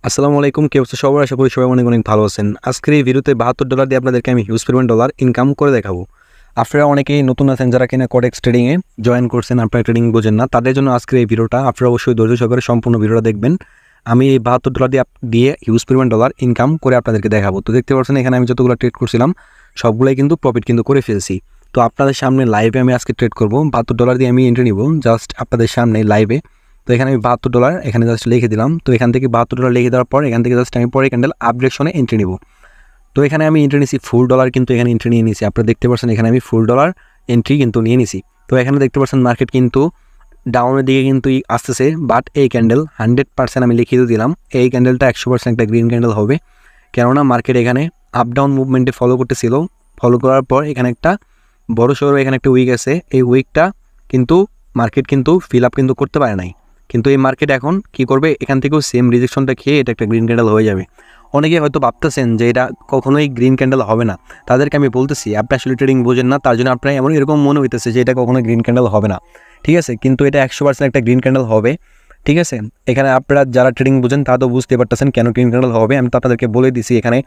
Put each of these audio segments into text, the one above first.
আসসালামু আলাইকুম। কেউ সবার আশা করি সবাই অনেক অনেক ভালো আছেন। আজকের এই ভিডিওতে $72 দিয়ে আপনাদেরকে আমি হিউজ পরিমাণ ডলার ইনকাম করে দেখাবো। আপনারা অনেকেই নতুন আছেন যারা কিনা কডেক্স ট্রেডিংয়ে জয়েন করছেন, আপনারা ট্রেডিং বোঝেন না, তাদের জন্য আজকের এই ভিডিওটা। আপনারা অবশ্যই ধৈর্য সহকারে সম্পূর্ণ ভিডিওটা দেখবেন। আমি এই $72 দিয়ে হিউজ পরিমাণ ডলার ইনকাম করে আপনাদেরকে দেখাবো। তো দেখতে পাচ্ছেন এখানে আমি যতগুলো ট্রেড করছিলাম সবগুলোই কিন্তু প্রফিট কিন্তু করে ফেলছি। তো আপনাদের সামনে লাইভে আমি আজকে ট্রেড করবো। $72 দিয়ে আমি এন্ট্রি নিব জাস্ট আপনাদের সামনে লাইভে। তো এখানে আমি $72 এখানে জাস্ট লিখে দিলাম। তো এখান থেকে $72 লিখে দেওয়ার পর এখান থেকে জাস্ট আমি পরে ক্যান্ডেল আপ ডিরেকশনে এন্ট্রি নিব। তো এখানে আমি এন্ট্রি নিছি ফুল ডলার, কিন্তু এখানে এন্ট্রি নিয়ে নিছি। আপনারা দেখতে পাচ্ছেন এখানে আমি ফুল ডলার এন্ট্রি কিন্তু নিয়ে নিছি। তো এখানে দেখতে পাচ্ছেন মার্কেট কিন্তু ডাউনের দিকে কিন্তু আসতেছে, বাট এই ক্যান্ডেল 100% আমি লিখিয়ে দিলাম এই ক্যান্ডেলটা 100% একটা গ্রিন ক্যান্ডেল হবে। কেননা মার্কেট এখানে আপ ডাউন মুভমেন্টে ফলো করতেছিল, ফলো করার পর এখানে একটা বড় সড়ো এখানে একটা উইক আছে। এই উইকটা কিন্তু মার্কেট কিন্তু ফিল আপ কিন্তু করতে পারে নাই, কিন্তু এই মার্কেট এখন কি করবে, এখান থেকেও সেম রিজেকশনটা খেয়ে এটা একটা গ্রিন ক্যান্ডেল হয়ে যাবে। অনেকে হয়তো ভাবতেছেন যে এটা কখনোই গ্রিন ক্যান্ডেল হবে না, তাদেরকে আমি বলতেছি আপনি আসলে ট্রেডিং বোঝেন না, তার জন্য আপনার এমন এরকম মনে হইতেছে যে এটা কখনো গ্রিন ক্যান্ডেল হবে না। ঠিক আছে, কিন্তু এটা 100% একটা গ্রিন ক্যান্ডেল হবে। ঠিক আছে, এখানে আপনারা যারা ট্রেডিং বোঝেন তা তো বুঝতে পারতেছেন কেন গ্রিন ক্যান্ডেল হবে। আমি তো আপনাদেরকে বলে দিছি এখানে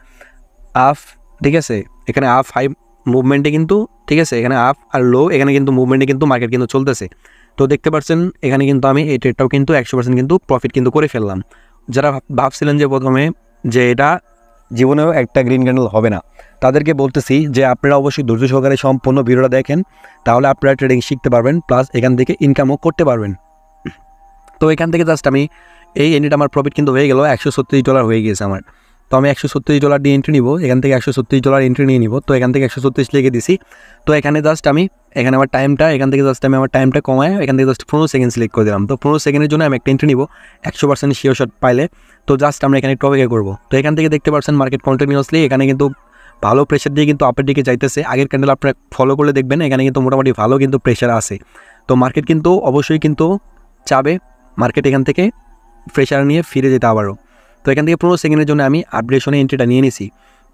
আপ, ঠিক আছে, এখানে আপ হাই মুভমেন্টে কিন্তু, ঠিক আছে, এখানে আপ আর লো এখানে কিন্তু মুভমেন্টে কিন্তু মার্কেট কিন্তু চলতেছে। তো দেখতে পাচ্ছেন এখানে কিন্তু আমি এই ট্রেডটাও কিন্তু 100% কিন্তু প্রফিট কিন্তু করে ফেললাম। যারা ভাবছিলেন যে প্রথমে যে এটা জীবনেও একটা গ্রিন ক্যান্ডেল হবে না, তাদেরকে বলতেছি যে আপনারা অবশ্যই ধৈর্য সহকারে সম্পূর্ণ ভিডিওটা দেখেন, তাহলে আপনারা ট্রেডিং শিখতে পারবেন, প্লাস এখান থেকে ইনকামও করতে পারবেন। তো এখান থেকে জাস্ট আমি এই এন্ট্রিটা আমার প্রফিট কিন্তু হয়ে গেল, $136 হয়ে গিয়েছে আমার। তো আমি $136 দিয়ে এন্ট্রি নিব, এখান থেকে $136 এন্ট্রি নিয়ে নিব। তো এখান থেকে 136 লিখে দিছি। তো এখানে জাস্ট আমি এখানে আমার টাইমটা এখান থেকে জাস্ট আমি আমার টাইমটা কমায় এখান থেকে জাস্ট 15 সেকেন্ড সিলেক্ট করে দিলাম। তো 15 সেকেন্ডের জন্য আমি একটা এন্ট্রি নিব 100% শিওর শট পাইলে। তো জাস্ট আমরা এখানে একটু অপেক্ষা করবো। তো এখান থেকে দেখতে পাচ্ছেন মার্কেট কন্টিনিউয়াসলি এখানে কিন্তু ভালো প্রেশার দিয়ে কিন্তু আপের দিকে যাইতেছে। আগের ক্যান্ডেল আপনারা ফলো করলে দেখবেন এখানে কিন্তু মোটামুটি ভালো কিন্তু প্রেশার আছে। তো মার্কেট কিন্তু অবশ্যই কিন্তু চাবে মার্কেট এখান থেকে প্রেশার নিয়ে ফিরে যেতে আবারও। তো এখান থেকে 15 সেকেন্ডের জন্য আমি আপগ্রেশনে এন্ট্রিটা নিয়ে নিছি।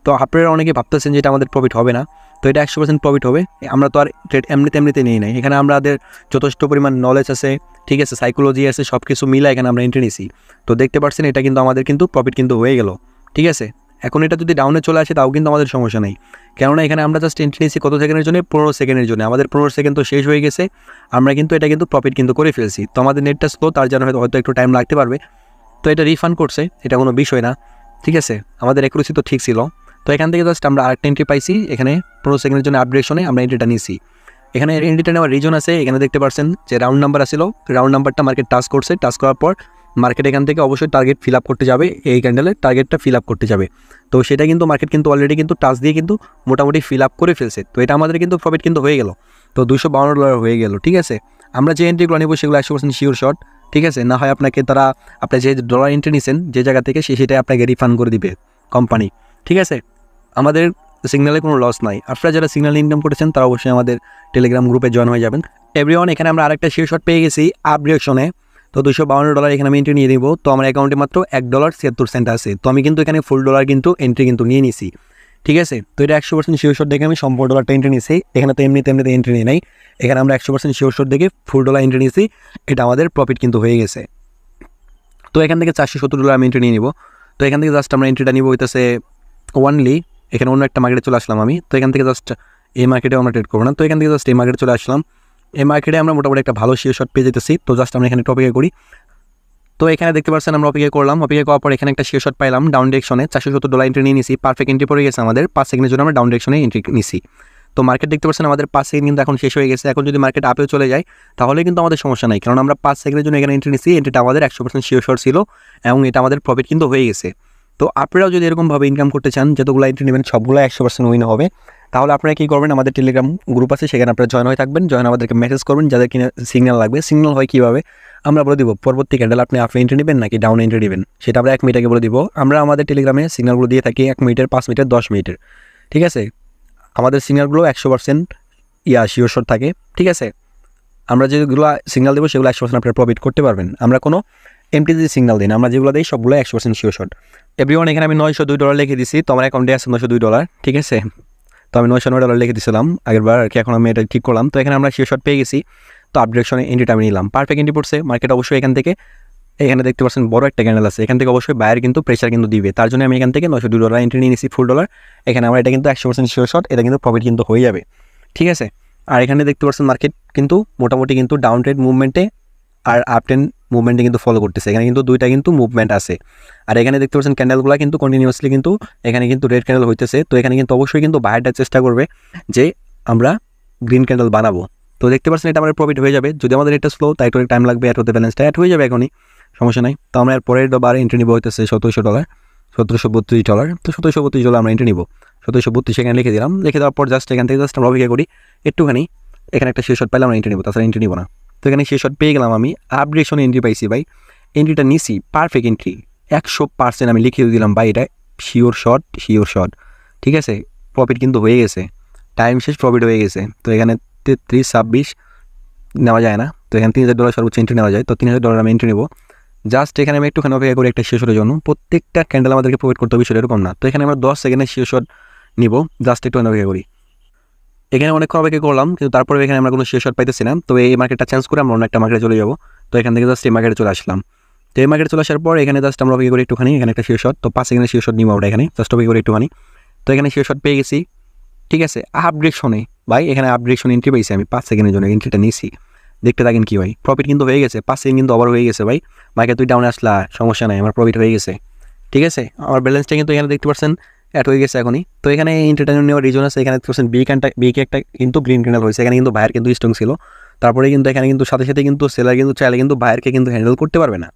তো আপনারা অনেকে ভাবতেছেন যে এটা আমাদের প্রফিট হবে না, তো এটা 100% প্রফিট হবে। আমরা তো আর ট্রেড এমনিতে নিয়ে নাই, এখানে আমাদের যথেষ্ট পরিমাণ নলেজ আছে, ঠিক আছে, সাইকোলজি আছে, সব কিছু মিলে এখানে আমরা এন্ট্রি নিছি। তো দেখতে পাচ্ছেন এটা কিন্তু আমাদের কিন্তু প্রফিট কিন্তু হয়ে গেল। ঠিক আছে, এখন এটা যদি ডাউনে চলে আসে তাও কিন্তু আমাদের সমস্যা নেই, কেননা এখানে আমরা জাস্ট এন্ট্রি নিয়েছি কত সেকেন্ডের জন্য, 15 সেকেন্ডের জন্য। আমাদের 15 সেকেন্ড তো শেষ হয়ে গেছে, আমরা কিন্তু এটা কিন্তু প্রফিট কিন্তু করে ফেলছি। তো আমাদের নেটটা স্লো, তার জন্য হয়তো একটু টাইম লাগতে পারবে। তো এটা রিফান্ড করছে, এটা কোনো বিষয় না। ঠিক আছে, আমাদের অ্যাকুরেসি তো ঠিক ছিল। তো এখান থেকে জাস্ট আমরা আরেকটা এন্ট্রি পাইছি, এখানে 15 সেকেন্ডের জন্য আপডেশনে আমরা এন্ট্রিটা নিয়েছি। এখানে এন্ট্রিটা নেওয়ার রিজন আছে, এখানে দেখতে পাচ্ছেন যে রাউন্ড নাম্বার আসছিল, রাউন্ড নাম্বারটা মার্কেট টাচ করছে, টাচ করার পর মার্কেট এখান থেকে অবশ্যই টার্গেট ফিল আপ করতে যাবে, এই ক্যান্ডেলের টার্গেটটা ফিল আপ করতে যাবে। তো সেটা কিন্তু মার্কেট কিন্তু অলরেডি কিন্তু টাচ দিয়ে কিন্তু মোটামুটি ফিল আপ করে ফেলছে। তো এটা আমাদের কিন্তু প্রফিট কিন্তু হয়ে গেল। তো $252 হয়ে গেল। ঠিক আছে, আমরা যে এন্ট্রিগুলো নেব সেগুলো 100% শিওর শট। ঠিক আছে, না হয় আপনাকে তারা আপনি যে ডলার এন্ট্রি নিয়েছেন যে জায়গা থেকে সেটাই আপনাকে রিফান্ড করে দিবে কোম্পানি। ঠিক আছে, আমাদের সিগন্যালে কোনো লস নাই। আপনারা যারা সিগন্যাল ইনকাম করেছেন তারা অবশ্যই আমাদের টেলিগ্রাম গ্রুপে জয়েন হয়ে যাবেন। এভরিওয়ান, এখানে আমরা আরেকটা শিওর শট পেয়ে গেছি আপ ডিরেকশনে। তো $252 এখানে আমি এন্ট্রি নিয়ে নিব। তো আমার অ্যাকাউন্টে মাত্র $1.76 আছে। তো আমি কিন্তু এখানে ফুল ডলার কিন্তু এন্ট্রি কিন্তু নিয়ে নিছি। ঠিক আছে, তো এটা 100% শিওর শট দেখে আমি সম্পূর্ণ ডলারটা এন্ট্রি নিয়েছি। এখানে তো এমনিতে এন্ট্রি নিয়ে নাই, এখানে আমরা 100% শিওর শট দেখে ফুল ডলার এন্ট্রি নিয়েছি, এটা আমাদের প্রফিট কিন্তু হয়ে গেছে। তো এখান থেকে $470 আমি এন্ট্রি নিয়ে নিব। তো এখান থেকে জাস্ট আমরা এন্ট্রিটা নিব হইতেছে ওয়ানলি, এখানে অন্য একটা মার্কেটে চলে আসলাম আমি। তো এখান থেকে জাস্ট এই মার্কেটে আমরা ট্রেড করবো না, তো এখান থেকে জাস্ট এই মার্কেটে চলে আসলাম। এই মার্কেটে আমরা মোটামুটি একটা ভালো শিওর শট পেয়ে যেতেছি। তো জাস্ট আমরা এখানে অপেক্ষা করি। তো এখানে দেখতে পাচ্ছেন আমরা অপেক্ষা করলাম, অপেক্ষা করার পর এখানে একটা শিওর শট পাইলাম ডাউন ডিরেকশনে, $470 এন্ট্রি নিয়ে নিছি। পারফেক্ট এন্ট্রি পড়ে গেছে আমাদের, 5 সেকেন্ডের জন্য আমরা ডাউন ডিরেকশনে এন্ট্রি নিছি। তো মার্কেট দেখতে পাচ্ছেন আমাদের 5 সেকেন্ড কিন্তু এখন শেষ হয়ে গেছে। এখন যদি মার্কেট আপেও চলে যায় তাহলে কিন্তু আমাদের সমস্যা নাই, কারণ আমরা 5 সেকেন্ডের জন্য এখানে এন্ট্রি নিছি, এন্ট্রিটা আমাদের 100% শিওর শট ছিল এবং এটা আমাদের প্রফিট কিন্তু হয়ে গেছে। তো আপনারাও যদি এরকমভাবে ইনকাম করতে চান, যতগুলো এন্ট্রি নেবেন সবগুলো 100% উইন হবে, তাহলে আপনারা কী করবেন, আমাদের টেলিগ্রাম গ্রুপ আছে, সেখানে আপনারা জয়েন হয়ে থাকবেন। জয়েন আমাদেরকে মেসেজ করবেন যাদের কিনা সিগন্যাল লাগবে। সিগন্যাল হয় কীভাবে আমরা বলে দিব, পরবর্তী ক্যান্ডেল আপনি আপ এন্ট্রি নেবেন নাকি ডাউন এন্ট্রি নেবেন, সেটা আমরা 1 মিনিট আগে বলে দিব। আমরা আমাদের টেলিগ্রামে সিগন্যালগুলো দিয়ে থাকি 1 মিনিটের, 5 মিনিটের, 10 মিনিটের। ঠিক আছে, আমাদের সিগন্যালগুলো 100% শিওর শট থাকে। ঠিক আছে, আমরা যেগুলো সিগন্যাল দেবো সেগুলো 100% আপনারা প্রফিট করতে পারবেন। আমরা কোনো এমটি যদি সিগন্যাল দিই না, আমরা যেগুলো দিই সবগুলো 100% শিওর শট। এভরিওয়ান, এখানে আমি $902 লিখে দিছি। তো আমার অ্যাকাউন্টে আছে $902। ঠিক আছে, তো আমি $909 লিখে দিয়েছিলাম আগেরবার আর কি, এখন আমি এটা ঠিক করলাম। তো এখানে আমরা শিওর শট পেয়ে গেছি। তো আপডেশনে এন্ট্রিটা আমি নিলাম, পারফেক্ট এন্ট্রি পড়ছে মার্কেট। অবশ্যই এখান থেকে এখানে দেখতে পাচ্ছেন বড় একটা ক্যান্ডেল আছে, এখান থেকে অবশ্যই বায়ার কিন্তু প্রেশার কিন্তু দিবে, তার জন্য আমি এখান থেকে $902 এন্ট্রি নিয়ে নিয়েছি ফুল ডলার। এখানে আমার এটা কিন্তু 100% শিওর শট, এটা কিন্তু প্রফিট কিন্তু হয়ে যাবে, ঠিক আছে। আর এখানে দেখতে পাচ্ছেন মার্কেট কিন্তু মোটামুটি কিন্তু ডাউন ট্রেড মুভমেন্টে আর আপ ট্রেন্ড মুভমেন্টে কিন্তু ফলো করতেছে, এখানে কিন্তু দুইটা কিন্তু মুভমেন্ট আছে। আর এখানে দেখতে পাচ্ছেন ক্যান্ডেলগুলো কিন্তু কন্টিনিউয়াসলি কিন্তু এখানে কিন্তু রেড ক্যান্ডেল হইতেছে, তো এখানে কিন্তু অবশ্যই কিন্তু বায়ারটা চেষ্টা করবে যে আমরা গ্রিন ক্যান্ডেল বানাবো। তো দেখতে পাচ্ছেন এটা আমাদের প্রফিট হয়ে যাবে, যদি আমাদের এটা স্লো তাই একটু টাইম লাগবে, অ্যাড হতে ব্যালেন্সটা অ্যাড হয়ে যাবে এখনই, সমস্যা নাই। তো আমরা এর পরের বার এন্ট্রি নিবো হইতেছে $1700, $1732। তো $1732 আমরা এন্ট্রি নিবো, 1732 এখানে লিখে দিলাম। লিখে দেওয়ার পর জাস্ট এখান থেকে জাস্ট আমরা অপেক্ষা করি একটুখানি, এখানে একটা শেষ শট পাইলে আমরা এন্ট্রি নিবো, তাছাড়া এন্ট্রি নিবো না। তো এখানে শেষ শট পেয়ে গেলাম আমি, আপগ্রেশনে এন্ট্রি পাইছি ভাই, এন্ট্রিটা নিছি পারফেক্ট এন্ট্রি 100%, আমি লিখে দিলাম ভাই এটা শিওর শট, ঠিক আছে। প্রফিট কিন্তু হয়ে গেছে, টাইম শেষ, প্রফিট হয়ে গেছে। তো এখানে 33-26 নেওয়া যায় না, তো এখানে $3000 সর্বোচ্চ এন্ট্রি নেওয়া যায়, তো $3000 আমি এন্ট্রি নেবো। জাস্ট এখানে আমি একটুখানি অপেক্ষা করি একটা শেষ শটের জন্য, প্রত্যেকটা ক্যান্ডেল আমাদেরকে প্রোভাইড করতে হবে বিষয়টা এরকম না। তো এখানে আমরা 10 সেকেন্ডের শেষ শট নিব, জাস্ট একটু অপেক্ষা করি। এখানে অনেকক্ষণ অপেক্ষা করলাম, কিন্তু তারপরে এখানে আমরা কোনো শেষ শট পাইতেছি না। তো এই মার্কেটটা চেঞ্জ করে আমরা অন্য একটা মার্কেটে চলে যাবো। তো এখান থেকে জাস্ট এই মার্কেটে চলে আসলাম। তো এই মার্কেটে চলে আসার পর এখানে জাস্ট আমরা অপেক্ষা করি একটুখানি, এখানে একটা শেষ শট, তো 5 সেকেন্ডের শেষ শট নিব আমরা এখানে, জাস্ট অপেক্ষা করি একটুখানি। তো এখানে শেষ শট পেয়ে গেছি, ঠিক আছে। আপগ্রেশনে ভাই এখানে আপগ্রেশন এন্ট্রি পাইছি আমি 5 সেকেন্ডের জন্য, এন্ট্রিটা নিছি। দেখতে থাকেন কি ভাই, প্রফিট কিন্তু হয়ে গেছে, 5 সেকেন্ড কিন্তু আবার হয়ে গেছে ভাই। মার্কেট তুই ডাউনে আসলা সমস্যা নাই, আমার প্রফিট হয়ে গেছে, ঠিক আছে। আমার ব্যালেন্সটা কিন্তু এখানে দেখতে পাচ্ছেন অ্যাড হয়ে গেছে এখনই। তো এখানে এন্টারটেনমেন্ট নেওয়ার রিজন আছে, এখানে দেখতে পাচ্ছেন বিকে একটা কিন্তু গ্রিন ক্যান্ডেল হয়েছে, এখানে কিন্তু বায়ার কিন্তু স্ট্রং ছিল। তারপরে কিন্তু এখানে কিন্তু সাথে সাথে কিন্তু সেলার কিন্তু চাইলে কিন্তু বায়ারকে কিন্তু হ্যান্ডেল করতে পারবে না,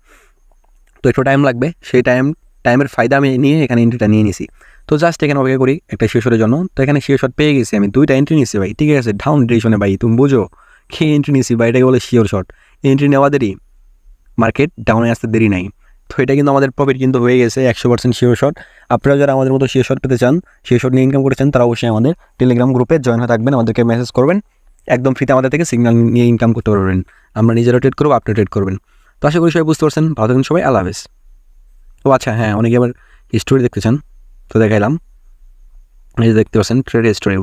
তো একটু টাইম লাগবে। সেই টাইমের ফায়দা আমি নিয়ে এখানে এন্ট্রিটা নিয়ে নিছি। তো জাস্ট এখানে অপেক্ষা করি একটা শেষ শটের জন্য। তো এখানে শেষ শট পেয়ে গেছি আমি, 2টা এন্ট্রি নিয়েছি ভাই, ঠিক আছে। ডাউন ডিরেকশনে ভাই, তুমি বুঝো কি এন্ট্রি নিয়েছি ভাই, এটাকে বলে শিওর শট। এন্ট্রি নেওয়া দেরি, মার্কেট ডাউনে আসতে দেরি নাই। তো এটা কিন্তু আমাদের প্রফিট কিন্তু হয়ে গেছে 100% শিওর শট। আপনারা যারা আমাদের মতো শিওর শট পেতে চান, শিওর শট নিয়ে ইনকাম করতে চান, তারা অবশ্যই আমাদের টেলিগ্রাম গ্রুপে জয়েন হয়ে থাকবেন, আমাদেরকে মেসেজ করবেন, একদম ফ্রিতে আমাদের থেকে সিগন্যাল নিয়ে ইনকাম করতে পারবেন। আমরা নিজেরা ট্রেড করবো, আপনি ট্রেড করবেন। তো আশা করি সবাই বুঝতে পারছেন, ভালো থাকুন সবাই, আল্লাহ হাফেজ। ও আচ্ছা হ্যাঁ, অনেকে আবার হিস্টোরি দেখতে চান, তো দেখাইলাম, এই যে দেখতে পাচ্ছেন ট্রেড হিস্টোরি।